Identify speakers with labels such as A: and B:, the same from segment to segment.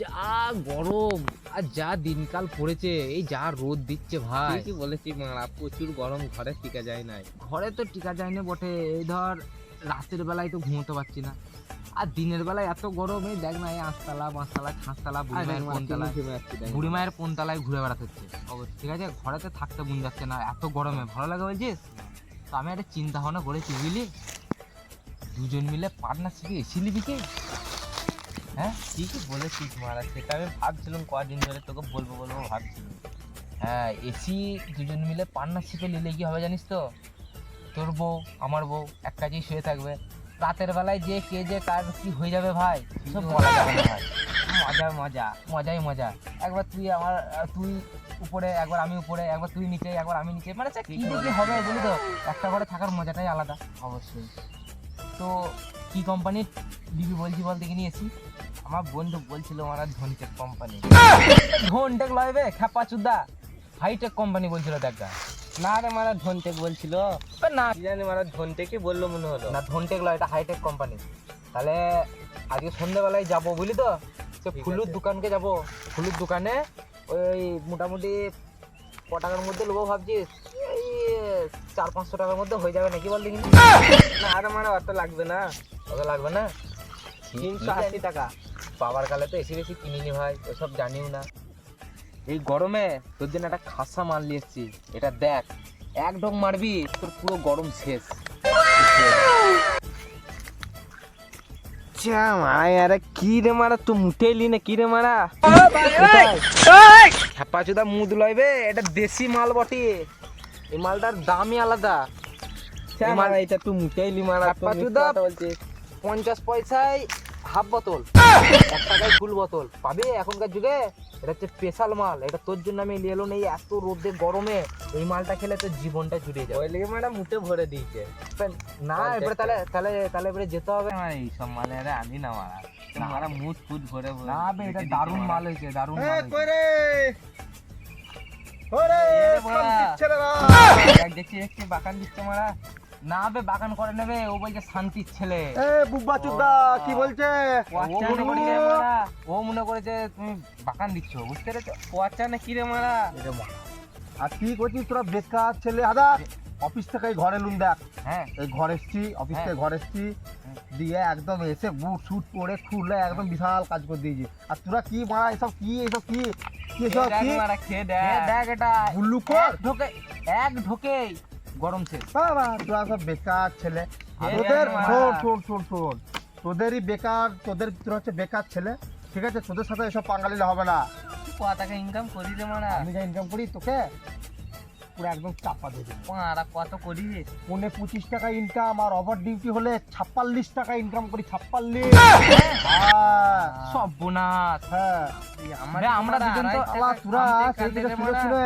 A: যা গরম আর যা দিনকাল পড়েছে, এই যা রোদ দিচ্ছে ভাই।
B: কি বলেছি মারা, প্রচুর গরম, ঘরে টিকা যায় নাই।
A: ঘরে তো টিকা যায় না বটে, এই ধর রাতের বেলায় তো ঘুমোতে পারছি না, আর দিনের বেলায় এত গরম। এই দেখ না, এই আটতলা পাঁচতলা ছাঁচতলা বুড়ি মায়ের কোনতলায় ঘুরে বেড়াতে হচ্ছে। ঠিক আছে, ঘরেতে থাকতে মন যাচ্ছে না, এত গরমে ভালো লাগে বলছিস। তো আমি একটা চিন্তা ভাবনা করেছি বুঝলি, দুজন মিলে পার্টনারশিপে এসি নিবি কি?
B: হ্যাঁ ঠিকই বলেছিস মারা, সেটা আমি ভাবছিলাম কদিন ধরে তোকে বলবো ভাবছিলাম।
A: হ্যাঁ, এসি দুজন মিলে পার্টনারশিপে নিলে কি হবে জানিস তো, তোর বউ আমার বউ এক কাজেই শুয়ে থাকবে, রাতের বেলায় যে কে যে কার কি হয়ে যাবে ভাই সব বলা যাবে না ভাই। মজাই মজা। একবার তুই উপরে, একবার আমি উপরে, একবার তুই নিচে, একবার আমি নিচে, মানে কি যে হবে বলি তো, একটা ঘরে থাকার মজাটাই আলাদা।
B: অবশ্যই।
A: তো কি কোম্পানির দিবি বলছি বল দেখে নিয়েছি।
B: আমার বন্ধু বলছিল মারা ধনটেক কোম্পানি।
A: ধনটেক লয়বে খ্যাপা চুদা, হাইটেক কোম্পানি বলছিল দেখা।
B: না রে মারা, ধনটেক বলছিল
A: না
B: কি জানি মারা, ধনটেকই বললো মনে হলো।
A: না, ধনটেক লয়, এটা হাইটেক কোম্পানি। তাহলে আজকে সন্ধ্যেবেলায় যাবো বুঝলি তো, সে ফুলুর দোকানকে যাব। ফুলুর দোকানে ওই মোটামুটি ক টাকার মধ্যে নেবো ভাবছিস? এই 400-500 টাকার মধ্যে হয়ে যাবে নাকি বল দেখি।
B: না আরে মারা, অত লাগবে না।
A: অত লাগবে না,
B: 380 টাকা।
A: বাবার কালে তো এসি বেশি কিনিনি ভাই, ওসব জানিও না। এই গরমে তোর জন্য একটা খাসা মাল নিয়ে এসছি, এটা দেখ, এক ঢোক মারবি তোর পুরো গরম শেষ।
B: মারা কি রে মারা, তুই মুটেলি না কি রে মারা?
A: ছাপা চুদা মুদ লইবে, এটা দেশি মাল বটে, এই মালটার দামই আলাদা।
B: মারা এটা তুই মুটেলি মারা,
A: ছাপা চুদা 50 পয়সায় হাফ বোতল, 1 টাকায় ফুল বোতল পাবে এখনকার যুগে। এটা হচ্ছে স্পেশাল মাল, এটা তোর জন্য আমি নিয়ে এলো। এই এত রোদে গরমে এই মালটা খেলে তোর জীবনটা জুড়ে যাবে।
B: ওই লেগে মারা মুটে ভরে দিয়েছে।
A: না এবারে তাহলে এবারে যেতে হবে।
B: এই সব মালে আরে আনি না মারা, মারা মুট ফুট ভরে ভরে।
A: না বে, এটা দারুণ মাল হয়েছে, দারুণ মাল হয়েছে।
B: দেখছি বাগান দিচ্ছে মারা।
A: না বে, বাগান করে নেবে, ও বলছে শান্তির ছেলে।
C: কি বলছে?
A: ও মনে করেছে তুমি বাগান দিচ্ছ, বুঝতে পেরেছো?
B: কুয়াচা না কি রে মারা?
C: আর কি করছিস তোরা বেকার ছেলে? আদা অফিস থেকে এই ঘরে লুন দেখ,
A: হ্যাঁ
C: এই ঘর এসছি, অফিস থেকে ঘর এসছি, দিয়ে একদম এসে বুট শুট পরে খুলে একদম বিশাল কাজ করে দিয়েছি। আর তোরা কি মারা এসব কি এসব কি কি এসব কি
B: মারা খেয়ে
A: দেখ, এটা
C: গুল্লুকর
A: এক ঢোকে গরম শেষ।
C: বাবা তোরা সব বেকার ছেলে।
B: এই
C: তোদের
B: দেখ মারা।
C: শোন তোদেরই বেকার, তোরা হচ্ছে বেকার ছেলে, ঠিক আছে? তোদের সাথে এসব পাঙ্গালিলে হবে না।
B: কত টাকা ইনকাম করি রে মারা?
C: আমি যা ইনকাম করি তোকে পুরো একদম চাপা দিয়ে দেবো।
B: মারা কত করি?
C: 25 টাকা ইনকাম, আর ওভার ডিউটি হলে 46 টাকা ইনকাম করি। 46।
A: সর্বনাশ।
C: হ্যাঁ
A: আমরা দুজন তো
C: তোরা সেদিকে শুনে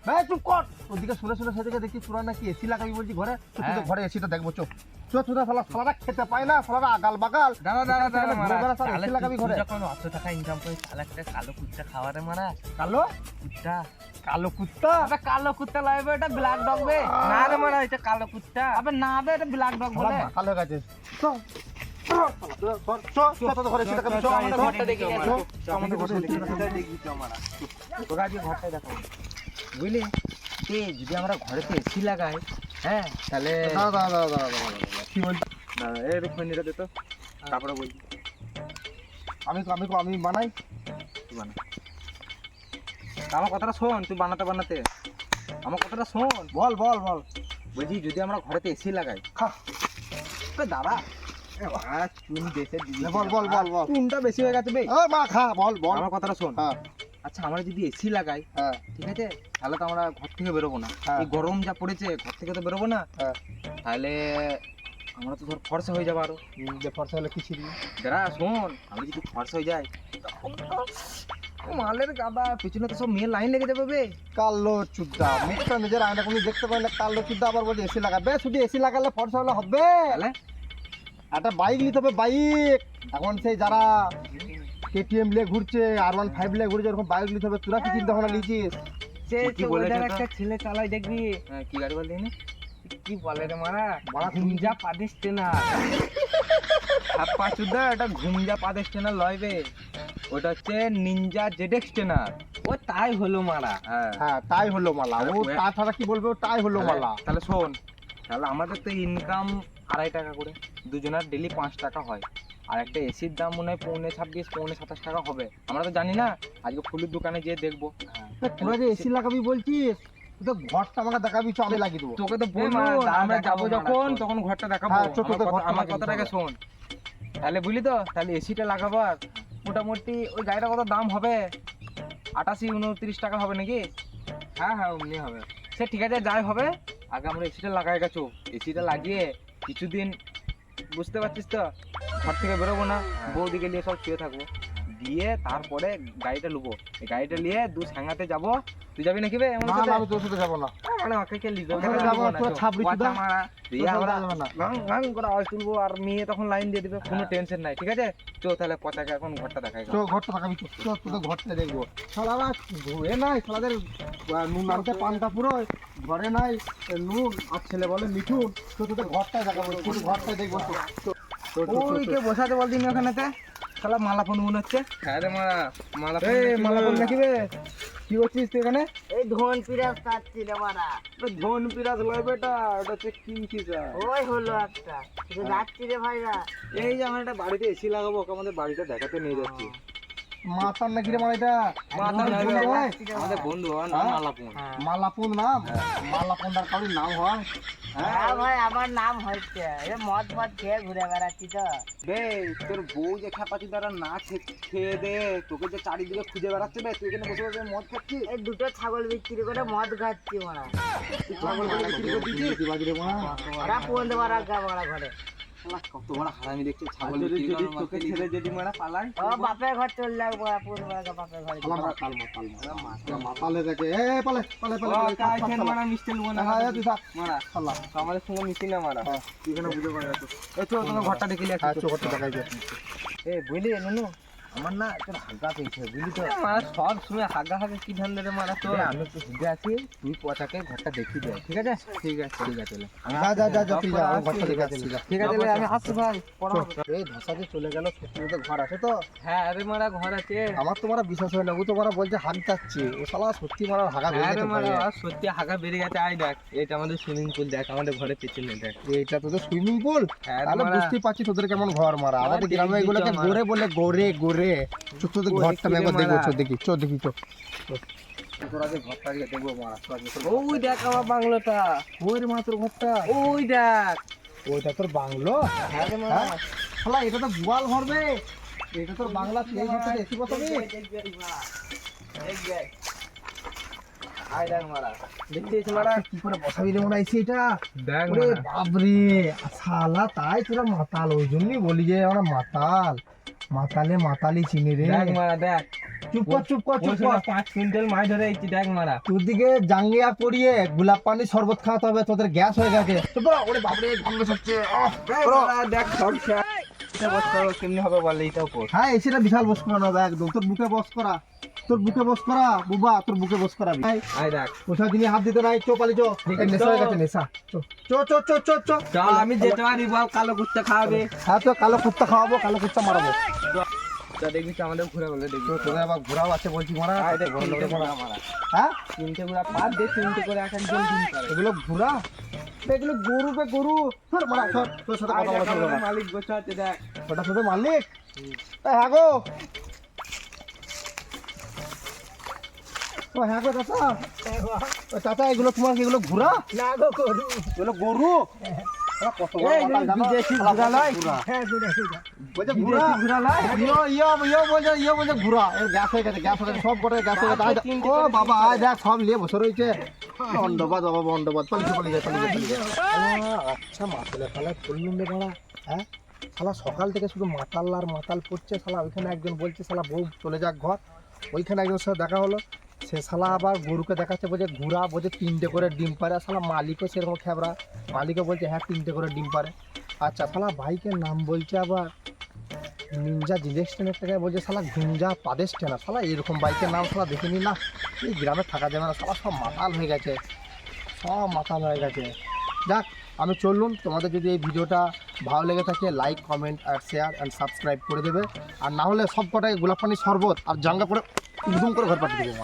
C: ভাই চুপ কর। ওদিকে শুনে সেদিকে দেখি তোরা নাকি এসি লাগাবি বলছি ঘরে। তো তোদের ঘরে এসিটা দেখবো, চো তোরা সালাটা খেতে পায় না, সালাটা আগাল বাগাল। এসি লাগাবি ঘরে।
B: যখন অত টাকা ইনকাম করি তাহলে একটা কালো কুত্তা খাওয়া রে মারা।
C: কালো
B: কুত্তা?
C: কালো কুত্তা?
A: আবে কালো কুত্তা লাগবে, এটা ব্ল্যাক ডগ বে।
B: না রে মারা, এটা কালো কুত্তা।
A: আবে না বে, এটা ব্ল্যাক ডগ বলে।
C: কালো গাছে
A: বুঝলি, যদি আমরা ঘরেতে এসি লাগাই, হ্যাঁ তাহলে
C: কি বলছি?
A: তারপরে বলছি
C: আমি বানাই।
A: আমার কথাটা শোন, তুই বানাতে আমার কথাটা শোন।
C: বল
A: বলছি যদি আমরা ঘরেতে এসি লাগাই, দাঁড়া চুন দেশে
C: বল
A: চুনটা বেশি হয়ে গেছে বে।
C: মা খা বল
A: আমার কথাটা শোন।
C: হ্যাঁ
A: আচ্ছা, আমরা যদি এসি লাগাই,
C: হ্যাঁ
A: ঠিক আছে, তাহলে তো আমরা ঘর থেকে বেরোবো না।
C: হ্যাঁ।
A: এই গরম যা পড়েছে, ঘর থেকে তো বেরোবো না।
C: হ্যাঁ।
A: তাহলে আমরা তো ধর ফর্সা হয়ে যাবো আরো।
C: যে ফর্সা হলে কি ছিড়বি?
A: দাঁড়া শোন, আমরা যদি ফর্সা হয়ে যাই তখন তো মালের গাদা পেছনে তো সব মেয়ের লাইন লেগে যাবে বে।
C: কালো চুদ্দা, মুখটা নিজের আয়না কোনো দেখতে পাই না, কালো চুদ্দা আবার বলছে এসি লাগাবে। শুধু এসি লাগালে ফর্সা হলে হবে?
A: তাহলে
C: একটা বাইক নিতে হবে, বাইক। এখন সেই যারা কেটিএম নিয়ে ঘুরছে, R15 নিয়ে ঘুরছে, এরকম বাইক নিতে হবে। তোরা কি চিন্তা ভাবনা নিয়েছিস?
A: কি বলেছে তো?
B: একটা ছেলে চালাই দেখবি,
A: কি গাড়ি বল দেখিনি?
B: কি বলে রে মারা,
C: বড়া
B: গুঞ্জা পাদিস না আর পাঁচুদা এটা ঘুমজা পাদের স্টেনার লয়বে, ওটা হচ্ছে নিনজা জেডেক্স স্টেনার। ও তাই হলো মারা। হ্যাঁ
C: হ্যাঁ তাই হলো মালা, ও তাছাড়া কি বলবে, ও তাই হলো মালা।
B: তাহলে শোন, তাহলে আমাদের তো ইনকাম 2.5 টাকা করে, দুজনের ডেলি 5 টাকা হয়। আর একটা এসির দাম মনে হয় 26.5 27 টাকা হবে। আমরা তো জানি না, আজকে ফুলের দোকানে যেয়ে দেখবো।
C: তোরা যে এসি লাগাবি বলছিস, তুই তো ঘরটা আমাকে দেখাবি, চ আমি লাগিয়ে দেবো।
B: তোকে তো বলবো আমরা যাবো যখন তখন ঘরটা দেখাবো।
C: হ্যাঁ, ছোট তো ঘরটা
B: আমার
C: লাগিয়ে
B: কথাটাকে
C: দিতে
B: শোন, তাহলে বুঝলি তো, তাহলে এসিটা লাগাবার মোটামুটি ওই গাড়িটা কত দাম হবে, 28-29 টাকা হবে নাকি? হ্যাঁ হ্যাঁ অমনি হবে। সে ঠিক আছে, যাই হবে, আগে আমরা এসিটা লাগাই গেছো। এসিটা লাগিয়ে কিছুদিন, বুঝতে পারছিস তো, ঘর থেকে বেরোবো না, বৌদিকে নিয়ে সব শুয়ে থাকবো, দিয়ে তারপরে গাড়িটা লুবো। এই গাড়িটা নিয়ে দু সাঙ্গাতে যাবো। তুই যাবি নাকি বে আমার
C: না,
B: সাথে?
C: না, আমি তোর সাথে যাবো না।
B: মানে ওকে কে লিবে?
C: ওখানে যাবো না, তোরা ছাপড়ি চুদা।
B: দিয়ে
C: তোর
B: আমরা
C: সাথে যাবে না।
B: গাং গাং করে আওয়াজ তুলবো, আর মেয়ে তখন লাইন দিয়ে দিবে, কোনো টেনশন নাই। ঠিক আছে, চো তাহলে পচাকে এখন ঘরটা দেখাই।
C: চ ঘরটা দেখাবি, চ তোদের ঘরটা দেখবো। শালারা ঘুরে নাই, শালাদের নুন আনতে পান্তা পুরো ঘরে নাই নুন, আর ছেলে বলে মিঠুন। তো তোদের ঘরটাই দেখাবো, তোর ঘরটাই দেখবো।
B: ওই কে বসাতে বলদিন ওখানেতে, শালা মালা ফোন মনে হচ্ছে। হ্যাঁ রে মালা, মালা ফোন, মালা ফোন নাকি বে? কি করছিস তুই এখানে?
A: এই ধন পিরাজ কাটছি রে মারা।
B: ধন পিরাজ লয় বেটা, ওটা হচ্ছে কিনছিস।
A: ওই হলো একটা, যাচ্ছি রে ভাইরা।
B: এই যে আমরা একটা বাড়িতে এসি লাগাবো, ওকে আমাদের বাড়িটা দেখাতে নিয়ে যাচ্ছি।
C: মাতার নাকি রে মারা এটা?
B: আমাদের বন্ধু হয় না, মালাপুন।
C: মালাপুন নাম, মালাপুন তার কারোর নাম হয়?
A: হ্যাঁ ভাই, আমার নাম হচ্ছে, এ মদ মদ খেয়ে ঘুরে বেড়াচ্ছি তো।
B: বে তোর বউ যে খাপাচ্ছি তারা না খেয়ে দে, তোকে যে চারিদিকে খুঁজে বেড়াচ্ছে বে, তুই এখানে বসে বসে মদ খাচ্ছিস।
A: এই দুটো ছাগল বিক্রি করে মদ খাচ্ছি মারা।
B: ছাগল বিক্রি করে দিচ্ছিস?
A: ওরা ফোন দেবার আগে মারা ঘরে।
B: কত বড় হারামি দেখছিস, ছাগল বিক্রি করে তোকে ছেড়ে যদি মারা পালাই।
A: ও বাপের ঘর চলে যাবো, ফোন মারা বাপের ঘরে।
C: মাতালে দেখে এ পালে পালে পালে
B: মারা মিষ্টি লুবো না
C: তুই থাক
B: মারা,
C: আল্লাহ।
B: আমাদের সঙ্গে মিশি না মারা।
C: তুই এখানে বুঝে পারে তো।
B: এই তো তোমার ঘরটা দেখে লিয়ে
C: হ্যাঁ, চোখটা দেখাই দে।
B: এ বুঝলি নুনু, আমার না তোর হাগা পেয়েছে বুঝলি তো। মারা সব সময় হাগা হাগা কি ধান্দা রে মারা তোর। আমি একটু শুনতে আছি, তুই পচাকে ঘরটা দেখিয়ে দে। ঠিক আছে ঠিক আছে ঠিক আছে।
C: যা যা যা তুই যা, আমি ঘরটা দেখে আসছি।
B: ঠিক আছে আমি আসছি ভাই।
C: এই ধসা যে চলে গেল, সত্যি তো ঘর আছে তো?
B: হ্যাঁ আরে মারা ঘর আছে।
C: আমার তো মারা বিশ্বাস হয় না, ও তো মারা বলছে হাগ যাচ্ছে, ও শালা সত্যি মারা হাগা বেরিয়ে
B: আরে
C: গেছে
B: মারা
C: ঘরে।
B: সত্যি হাগা বেড়ে গেছে। আই দেখ, এটা আমাদের সুইমিং পুল, দেখ আমাদের ঘরের পেছনে দেখ।
C: এইটা তোদের সুইমিং পুল?
B: হ্যাঁ
C: তাহলে
B: মারা।
C: বুঝতেই পারছি তোদের কেমন ঘর মারা। আমাদের গ্রামে এগুলোকে গোরে বলে, গোরে গোরে। চোখ তোদের ঘরটা আমি একবার দেখবো, চো দেখি, চো দেখি, চো। তোরা যে ঘরটা আগে দেখবো মারা।
B: ওই দেখ আমার বাংলোটা,
C: ওই রে মারা তোর ঘরটা।
B: ওই দেখ।
C: ওইটা তোর বাংলো?
B: হ্যাঁ রে মারা।
C: হ্যাঁ? শালা এটা তো গোয়াল ঘর বে। এটা তোর বাংলা, তুই এই ঘরটাতে এসি বসাবি?
B: আই দেখ মারা, দেখছিস মারা
C: কি করে বসাবি রে মনে এসি এটা?
B: দেখ
C: ওরে
B: মারা।
C: বাপরে, শালা তাই তোরা মাতাল, ওই জন্যই বলি যে আমরা মাতাল। মাতালে মাতালি চিনি রে।
B: দেখ মারা দেখ,
C: চুপ কর চুপ কর চুপ কর।
B: 5 কুইন্টাল মাছ ধরে আইছি। দেখ মারা,
C: তোর দিকে জাঙ্গিয়া পরিয়ে গোলাপ পানি শরবত খাওয়াতে হবে, তোদের গ্যাস হয়ে গেছে। চুপ কর। ওরে বাপরে, গন্ধ হচ্ছে।
B: দেখ সব বস করো কেমনি হবে বলে, এইটাও কর।
C: হ্যাঁ, এসিটা বিশাল বস করানো হবে একদম। তোর বুকে বস করা, তোর বুকে বস করা বুবা, তোর বুকে বস করাবি।
B: আই দেখ,
C: কোথাও জিনিস হাত দিতে নাই। চো পালি চো, নেশা হয়ে গেছে নেশা। চো চো চো চো চো চো।
B: চল আমি যেতে পারি, বল কালো কুত্তা খাওয়াবে।
C: হ্যাঁ, তো কালো কুত্তা খাওয়াবো, কালো কুত্তা মারাবো।
B: তা দেখবি তো আমাদের ঘুরে বলে দেখবি।
C: তো তোদের আবার ঘোরাও আছে বলছি মারা।
B: আই দেখ, তিনটে ঘোড়া মারা।
C: হ্যাঁ,
B: 3টে ঘোড়া পার দে, 3টে করে এক একজন দিন করে।
C: এগুলো ঘোরা, এগুলো গরু বে গরু। সর মারা, সর। তোর সাথে
B: আই
C: কথা
B: দেখ,
C: বলা চলবে না।
B: আমাদের মালিক বসে আছে দেখ।
C: ওটা তোদের মালিক? হ্যাঁ গো, ও হ্যাঁ গো চাচা। ও চাচা, এগুলো তোমার কি এগুলো ঘোরা?
A: না গো গরু।
C: এগুলো গরু? ওরা কত বড়
B: এই
C: মাতাল জানো?
B: বিদেশি
C: শালা
B: ঘোড়া লয়?
C: ঘোরা।
A: হ্যাঁ ঘুরে ঘুরে।
C: বলছে ঘোরা?
B: বিদেশি ঘোড়া লয়?
C: ইয়ে বলছে ঘোরা। এর গ্যাস হয়ে গেছে, গ্যাস হয়ে গেছে, সব গোটা গ্যাস হয়ে গেছে। আয় দেখ, ও বাবা, আয় দেখ সব নিয়ে বসে রয়েছে। অন্ডবাদ বাবা, অন্ডবাদ। পালিয়ে পালিয়ে যায়, পালিয়ে যায়। আচ্ছা, মাতালে ফালে করলুম রে বাড়া। হ্যাঁ, শালা সকাল থেকে শুধু মাতাল আর মাতাল পড়ছে। শালা ওইখানে একজন বলছে শালা বউ চলে যাক ঘর, ওইখানে একজনের সাথে দেখা হলো। সে শালা আবার গরুকে দেখাচ্ছে, বলছে ঘোরা, বলছে 3টে করে ডিম পারে। আর শালা মালিকও সেরকম খেবরা, মালিকও বলছে হ্যাঁ 3টে করে ডিম পারে। আচ্ছা, শালা বাইকের নাম বলছে আবার নিনজা জিলেক্সটেনের থেকে, বলছে শালা গুঞ্জা পাদেস্টেনার। শালা এরকম বাইকের নাম শালা দেখিনি না। এই গ্রামে থাকা যাবে না, শালা সব মাতাল হয়ে গেছে, সব মাতাল হয়ে গেছে। যাক, আমি চললুম। তোমাদের যদি এই ভিডিওটা ভালো লেগে থাকে লাইক কমেন্ট আর শেয়ার অ্যান্ড সাবস্ক্রাইব করে দেবে। আর না হলে সব কটাকে গোলাপ পানি শরবত আর জাঙ্গা করে দুম করে ঘর পাঠিয়ে দেবে।